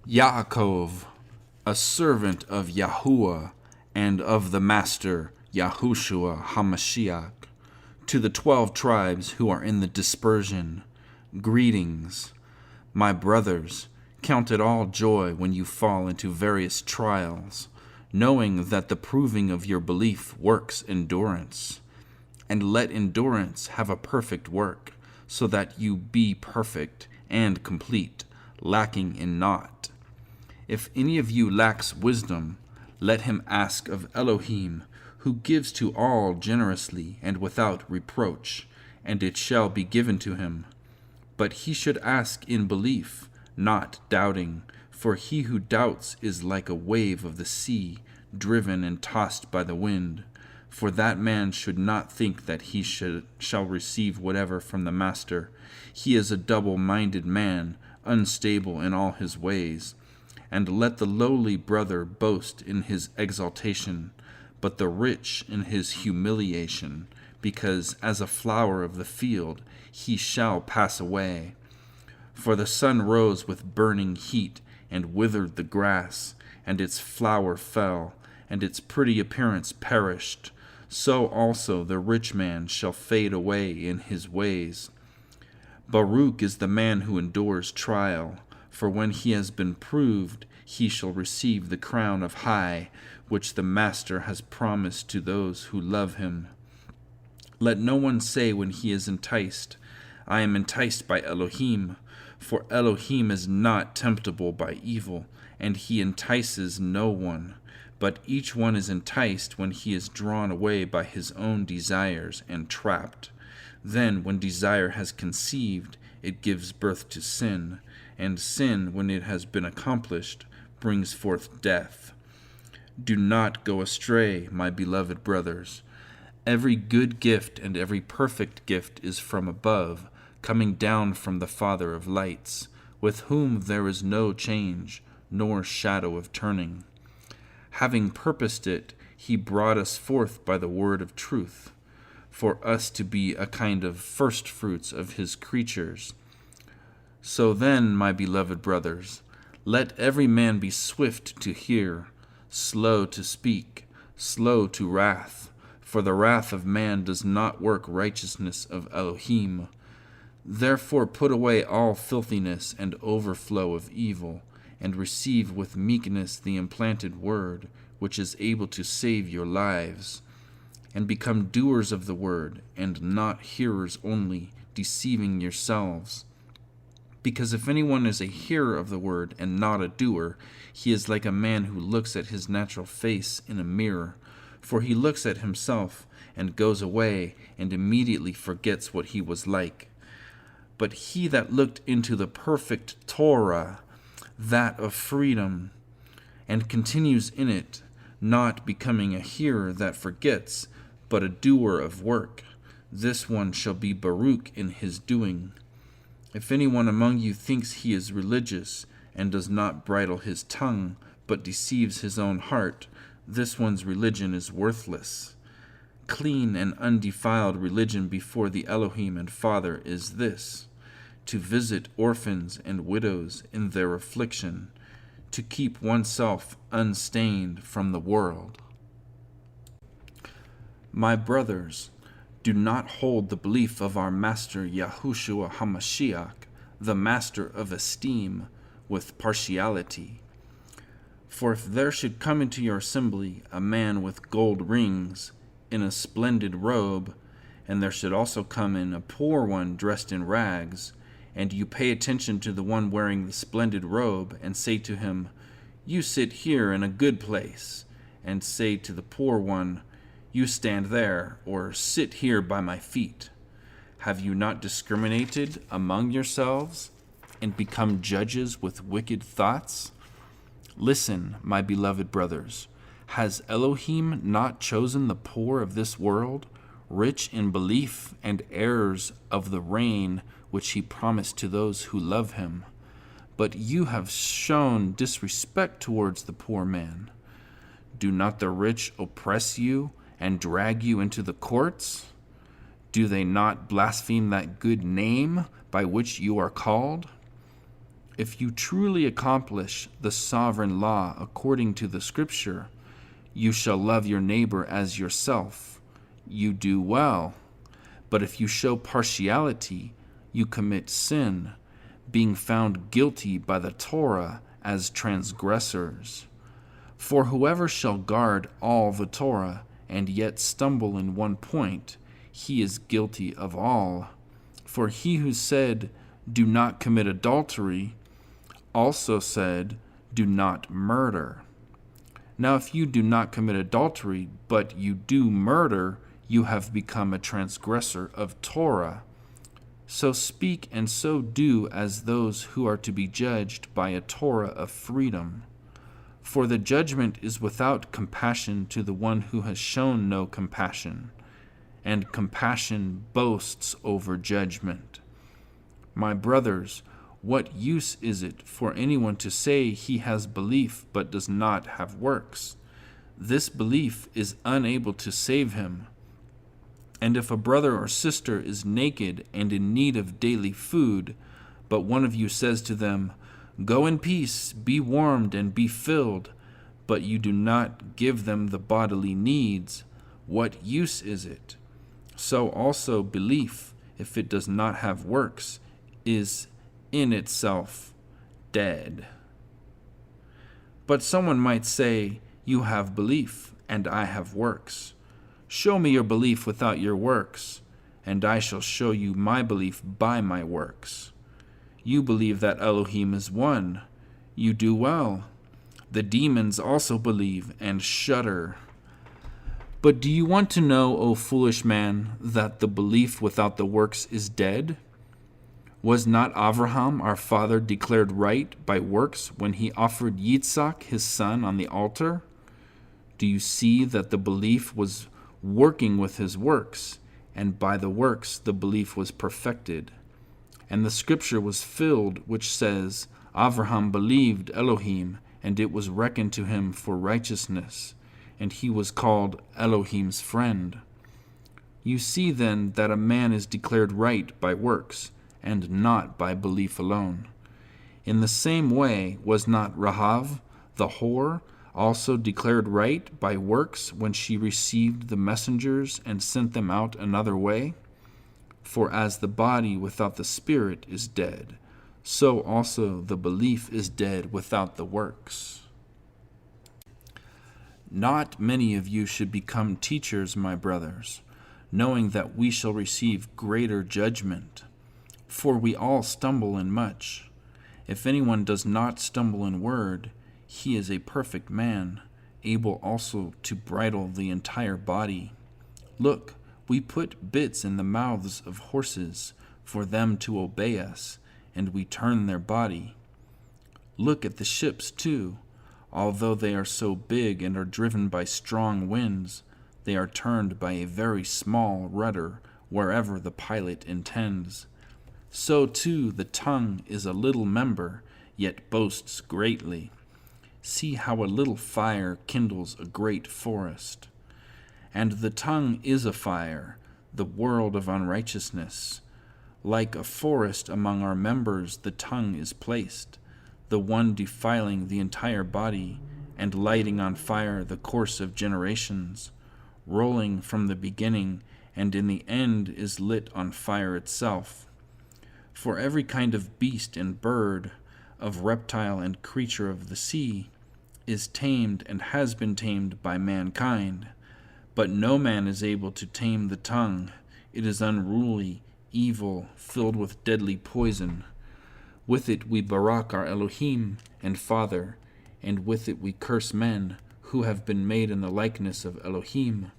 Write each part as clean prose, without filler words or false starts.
Yaakov, a servant of Yahuwah and of the Master Yahushua HaMashiach, to the 12 tribes who are in the dispersion, greetings. My brothers, count it all joy when you fall into various trials, knowing that the proving of your belief works endurance. And let endurance have a perfect work, so that you be perfect and complete, lacking in naught. If any of you lacks wisdom, let him ask of Elohim, who gives to all generously and without reproach, and it shall be given to him. But he should ask in belief, not doubting, for he who doubts is like a wave of the sea, driven and tossed by the wind. For that man should not think that he shall receive whatever from the Master. He is a double-minded man, unstable in all his ways. And let the lowly brother boast in his exaltation, but the rich in his humiliation, because as a flower of the field he shall pass away. For the sun rose with burning heat, and withered the grass, and its flower fell, and its pretty appearance perished. So also the rich man shall fade away in his ways. Baruch is the man who endures trial, for when he has been proved, he shall receive the crown of high, which the Master has promised to those who love him. Let no one say when he is enticed, I am enticed by Elohim, for Elohim is not temptable by evil, and he entices no one. But each one is enticed when he is drawn away by his own desires and trapped. Then, when desire has conceived, it gives birth to sin, and sin, when it has been accomplished, brings forth death. Do not go astray, my beloved brothers. Every good gift and every perfect gift is from above, coming down from the Father of lights, with whom there is no change, nor shadow of turning. Having purposed it, he brought us forth by the word of truth, for us to be a kind of firstfruits of his creatures. So then, my beloved brothers, let every man be swift to hear, slow to speak, slow to wrath, for the wrath of man does not work righteousness of Elohim. Therefore put away all filthiness and overflow of evil, and receive with meekness the implanted word, which is able to save your lives. And become doers of the word, and not hearers only, deceiving yourselves. Because if anyone is a hearer of the word and not a doer, he is like a man who looks at his natural face in a mirror. For he looks at himself and goes away and immediately forgets what he was like. But he that looked into the perfect Torah, that of freedom, and continues in it, not becoming a hearer that forgets, but a doer of work, this one shall be Baruch in his doing. If anyone among you thinks he is religious, and does not bridle his tongue, but deceives his own heart, this one's religion is worthless. Clean and undefiled religion before the Elohim and Father is this: to visit orphans and widows in their affliction, to keep oneself unstained from the world. My brothers, do not hold the belief of our Master Yahushua HaMashiach, the Master of esteem, with partiality. For if there should come into your assembly a man with gold rings, in a splendid robe, and there should also come in a poor one dressed in rags, and you pay attention to the one wearing the splendid robe, and say to him, You sit here in a good place, and say to the poor one, You stand there, or sit here by my feet. Have you not discriminated among yourselves, and become judges with wicked thoughts? Listen, my beloved brothers, has Elohim not chosen the poor of this world, rich in belief and heirs of the reign which he promised to those who love him? But you have shown disrespect towards the poor man. Do not the rich oppress you and drag you into the courts? Do they not blaspheme that good name by which you are called? If you truly accomplish the sovereign law according to the Scripture, you shall love your neighbor as yourself. You do well. But if you show partiality, you commit sin, being found guilty by the Torah as transgressors. For whoever shall guard all the Torah and yet stumble in one point, he is guilty of all. For he who said, "Do not commit adultery," also said, "Do not murder." Now if you do not commit adultery, but you do murder, you have become a transgressor of Torah. So speak and so do as those who are to be judged by a Torah of freedom. For the judgment is without compassion to the one who has shown no compassion, and compassion boasts over judgment. My brothers, what use is it for anyone to say he has belief but does not have works? This belief is unable to save him. And if a brother or sister is naked and in need of daily food, but one of you says to them, "Go in peace, be warmed and be filled," but you do not give them the bodily needs, what use is it? So also belief, if it does not have works, is in itself dead. But someone might say, "You have belief, and I have works. Show me your belief without your works, and I shall show you my belief by my works. You believe that Elohim is one. You do well. The demons also believe and shudder. But do you want to know, O foolish man, that the belief without the works is dead? Was not Abraham our father declared right by works when he offered Yitzhak his son on the altar? Do you see that the belief was working with his works, and by the works the belief was perfected? And the scripture was filled, which says, Abraham believed Elohim, and it was reckoned to him for righteousness, and he was called Elohim's friend. You see then that a man is declared right by works, and not by belief alone. In the same way was not Rahav, the whore, also declared right by works when she received the messengers and sent them out another way? For as the body without the spirit is dead, so also the belief is dead without the works. Not many of you should become teachers, my brothers, knowing that we shall receive greater judgment. For we all stumble in much. If anyone does not stumble in word, he is a perfect man, able also to bridle the entire body. Look, we put bits in the mouths of horses for them to obey us, and we turn their body. Look at the ships too. Although they are so big and are driven by strong winds, they are turned by a very small rudder wherever the pilot intends. So too the tongue is a little member, yet boasts greatly. See how a little fire kindles a great forest. And the tongue is a fire, the world of unrighteousness. Like a forest among our members the tongue is placed, the one defiling the entire body, and lighting on fire the course of generations, rolling from the beginning, and in the end is lit on fire itself. For every kind of beast and bird, of reptile and creature of the sea, is tamed and has been tamed by mankind. But no man is able to tame the tongue. It is unruly, evil, filled with deadly poison. With it we barak our Elohim and Father, and with it we curse men, who have been made in the likeness of Elohim.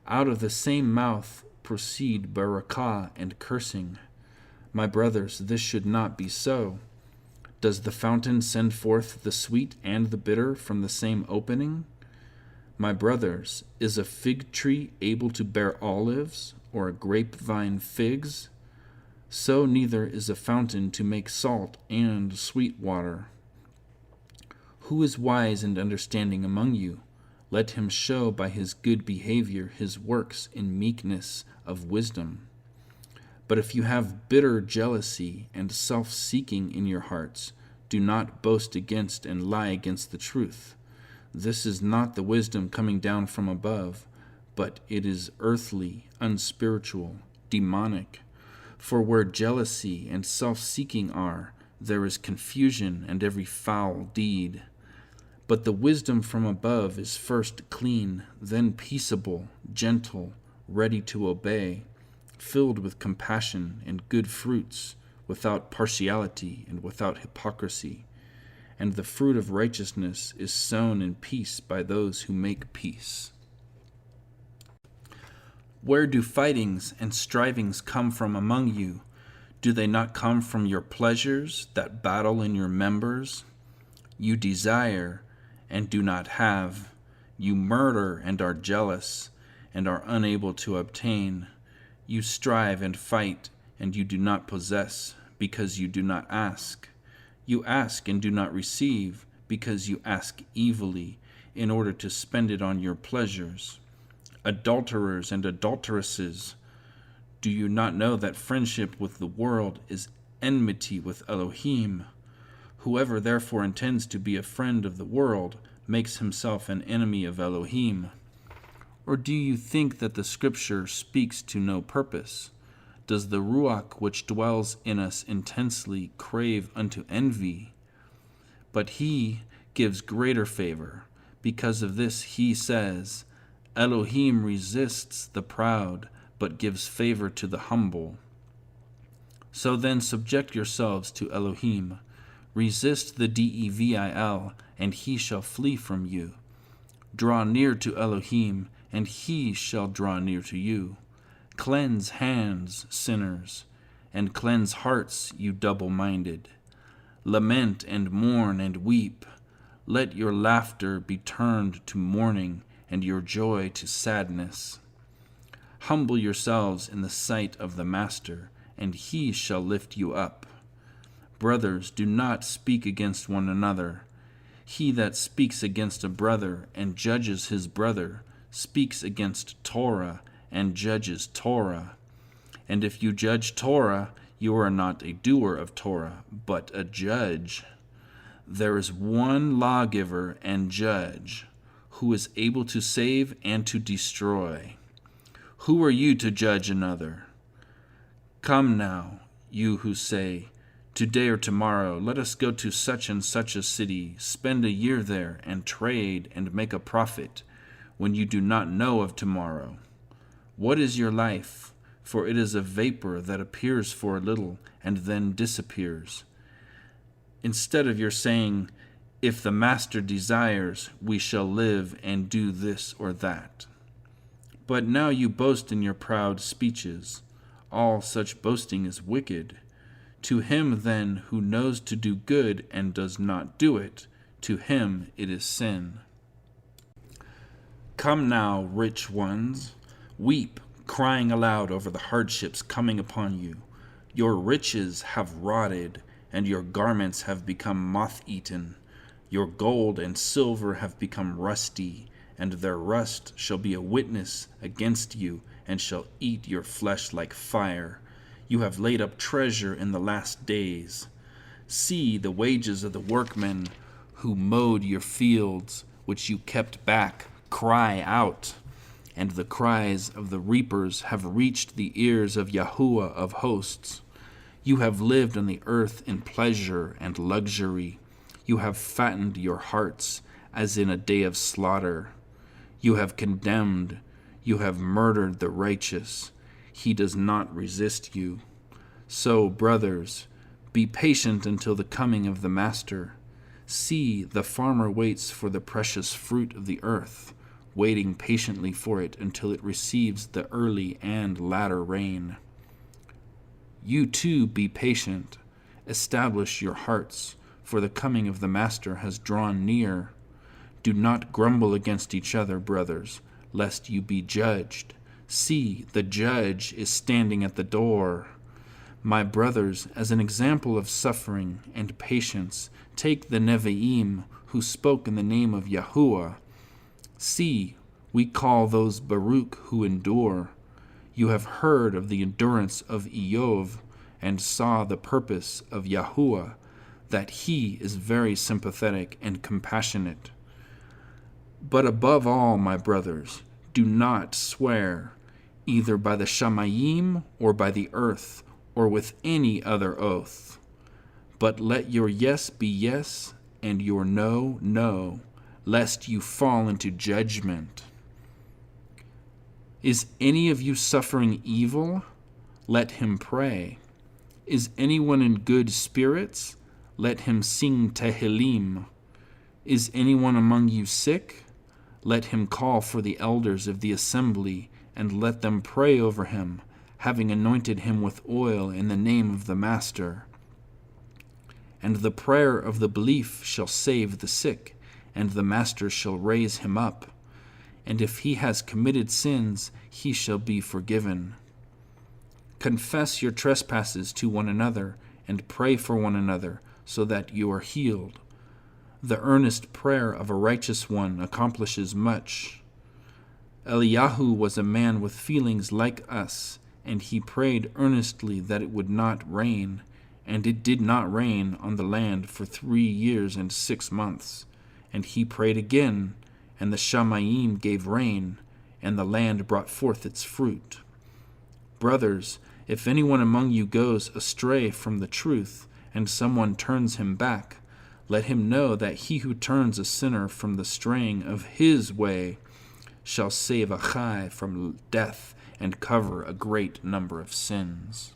Out of the same mouth proceed barakah and cursing. My brothers, this should not be so. Does the fountain send forth the sweet and the bitter from the same opening? My brothers, is a fig tree able to bear olives, or a grapevine figs? So neither is a fountain to make salt and sweet water. Who is wise and understanding among you? Let him show by his good behavior his works in meekness of wisdom. But if you have bitter jealousy and self-seeking in your hearts, do not boast against and lie against the truth. This is not the wisdom coming down from above, but it is earthly, unspiritual, demonic. For where jealousy and self-seeking are, there is confusion and every foul deed. But the wisdom from above is first clean, then peaceable, gentle, ready to obey, filled with compassion and good fruits, without partiality and without hypocrisy. And the fruit of righteousness is sown in peace by those who make peace. Where do fightings and strivings come from among you? Do they not come from your pleasures that battle in your members? You desire and do not have. You murder and are jealous and are unable to obtain. You strive and fight and you do not possess, because you do not ask. You ask and do not receive, because you ask evilly, in order to spend it on your pleasures. Adulterers and adulteresses, do you not know that friendship with the world is enmity with Elohim? Whoever therefore intends to be a friend of the world makes himself an enemy of Elohim. Or do you think that the Scripture speaks to no purpose? Does the Ruach which dwells in us intensely crave unto envy? But he gives greater favor. Because of this he says, Elohim resists the proud, but gives favor to the humble. So then subject yourselves to Elohim. Resist the Devil, and he shall flee from you. Draw near to Elohim, and he shall draw near to you. Cleanse hands, sinners, and cleanse hearts, you double-minded. Lament and mourn and weep. Let your laughter be turned to mourning, and your joy to sadness. Humble yourselves in the sight of the Master, and he shall lift you up. Brothers, do not speak against one another. He that speaks against a brother and judges his brother speaks against Torah and judges Torah. And if you judge Torah, you are not a doer of Torah, but a judge. There is one lawgiver and judge, who is able to save and to destroy. Who are you to judge another? Come now, you who say, today or tomorrow, let us go to such and such a city, spend a year there, and trade and make a profit, when you do not know of tomorrow. What is your life? For it is a vapor that appears for a little and then disappears. Instead of your saying, if the Master desires, we shall live and do this or that. But now you boast in your proud speeches. All such boasting is wicked. To him, then, who knows to do good and does not do it, to him it is sin. Come now, rich ones, weep, crying aloud over the hardships coming upon you. Your riches have rotted, and your garments have become moth-eaten. Your gold and silver have become rusty, and their rust shall be a witness against you, and shall eat your flesh like fire. You have laid up treasure in the last days. See the wages of the workmen who mowed your fields, which you kept back, cry out. And the cries of the reapers have reached the ears of Yahuwah of hosts. You have lived on the earth in pleasure and luxury. You have fattened your hearts as in a day of slaughter. You have condemned, you have murdered the righteous. He does not resist you. So, brothers, be patient until the coming of the Master. See, the farmer waits for the precious fruit of the earth, waiting patiently for it until it receives the early and latter rain. You too be patient. Establish your hearts, for the coming of the Master has drawn near. Do not grumble against each other, brothers, lest you be judged. See, the judge is standing at the door. My brothers, as an example of suffering and patience, take the Nevi'im who spoke in the name of Yahuwah. See, we call those Baruch who endure. You have heard of the endurance of Iyov, and saw the purpose of Yahuwah, that he is very sympathetic and compassionate. But above all, my brothers, do not swear, either by the Shamayim, or by the earth, or with any other oath. But let your yes be yes, and your no, no, lest you fall into judgment. Is any of you suffering evil? Let him pray. Is anyone in good spirits? Let him sing Tehillim. Is anyone among you sick? Let him call for the elders of the assembly, and let them pray over him, having anointed him with oil in the name of the Master. And the prayer of the belief shall save the sick, and the Master shall raise him up. And if he has committed sins, he shall be forgiven. Confess your trespasses to one another, and pray for one another, so that you are healed. The earnest prayer of a righteous one accomplishes much. Eliyahu was a man with feelings like us, and he prayed earnestly that it would not rain, and it did not rain on the land for 3 years and 6 months. And he prayed again, and the Shamayim gave rain, and the land brought forth its fruit. Brothers, if anyone among you goes astray from the truth, and someone turns him back, let him know that he who turns a sinner from the straying of his way shall save a chai from death and cover a great number of sins.